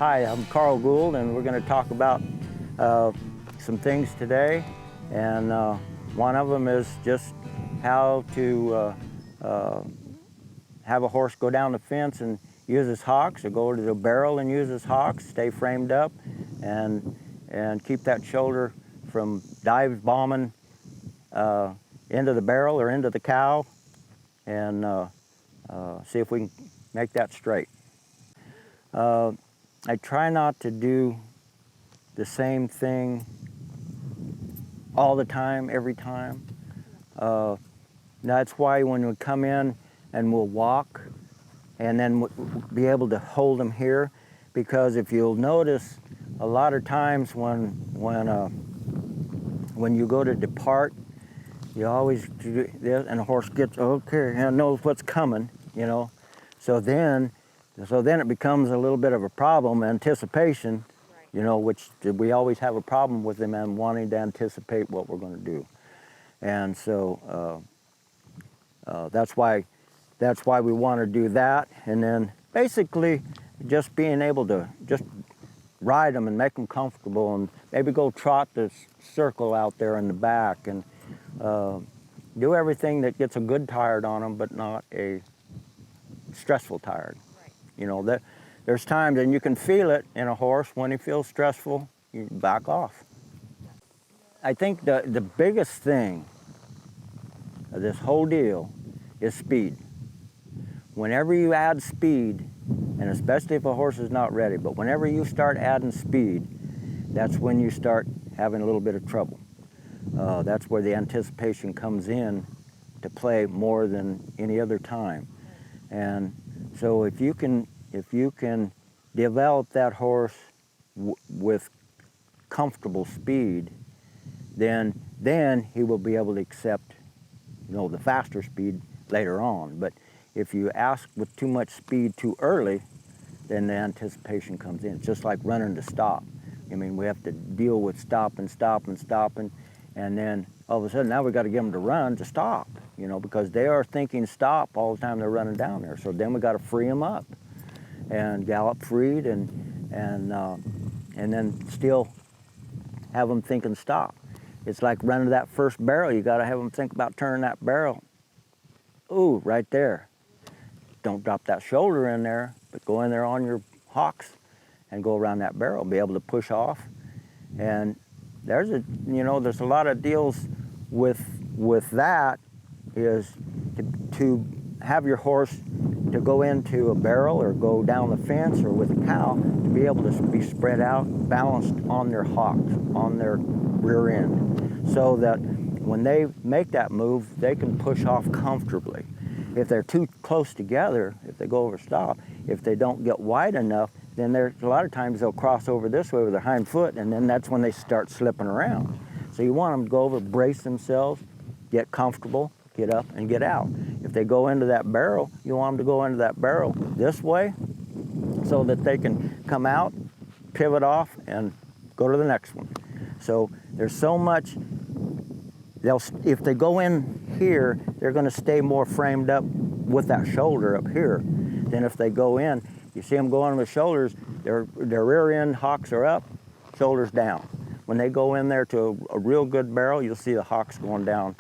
Hi, I'm Gould, and we're going to talk about some things today. And one of them is just how to have a horse go down the fence and use his hocks, or go to the barrel and use his hocks, stay framed up, and keep that shoulder from dive bombing into the barrel or into the cow, and see if we can make that straight. I try not to do the same thing all the time, every time. That's why when we come in and we'll walk and then be able to hold them here, because if you'll notice, a lot of times when you go to depart, you always do this, and the horse gets okay and knows what's coming, you know. So then it becomes a little bit of a problem, anticipation, you know, which we always have a problem with them and wanting to anticipate what we're going to do. And so that's why we want to do that. And then basically just being able to just ride them and make them comfortable, and maybe go trot this circle out there in the back, and do everything that gets a good tired on them, but not a stressful tired. Right. You know, there's times, and you can feel it in a horse when he feels stressful, you back off. I think the biggest thing of this whole deal is speed. Whenever you add speed, and especially if a horse is not ready, but whenever you start adding speed, that's when you start having a little bit of trouble. That's where the anticipation comes in to play more than any other time. And so if you can develop that horse with comfortable speed, then he will be able to accept, you know, the faster speed later on. But if you ask with too much speed too early, then the anticipation comes in. It's just like running to stop. I mean, we have to deal with stopping, and then all of a sudden now we've got to get them to run to stop, you know, because they are thinking stop all the time they're running down there. So then we got to free them up and gallop freed, and then still have them thinking stop. It's like running to that first barrel. You got to have them think about turning that barrel. Ooh, right there. Don't drop that shoulder in there, but go in there on your hocks and go around that barrel, be able to push off. And there's a lot of deals with that, is to have your horse to go into a barrel or go down the fence or with a cow, to be able to be spread out, balanced on their hocks, on their rear end, so that when they make that move, they can push off comfortably. If they're too close together, if they go over stop, if they don't get wide enough, then there's a lot of times they'll cross over this way with their hind foot, and then that's when they start slipping around. So you want them to go over, brace themselves, get comfortable, get up and get out. If they go into that barrel, you want them to go into that barrel this way, so that they can come out, pivot off, and go to the next one. So there's so much. If they go in here, they're going to stay more framed up with that shoulder up here than if they go in. You see them going with shoulders, their rear end hocks are up, shoulders down. When they go in there to a real good barrel, you'll see the hocks going down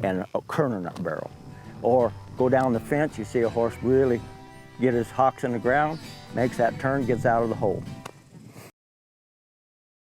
and kerning that barrel. Or go down the fence, you see a horse really get his hocks in the ground, makes that turn, gets out of the hole.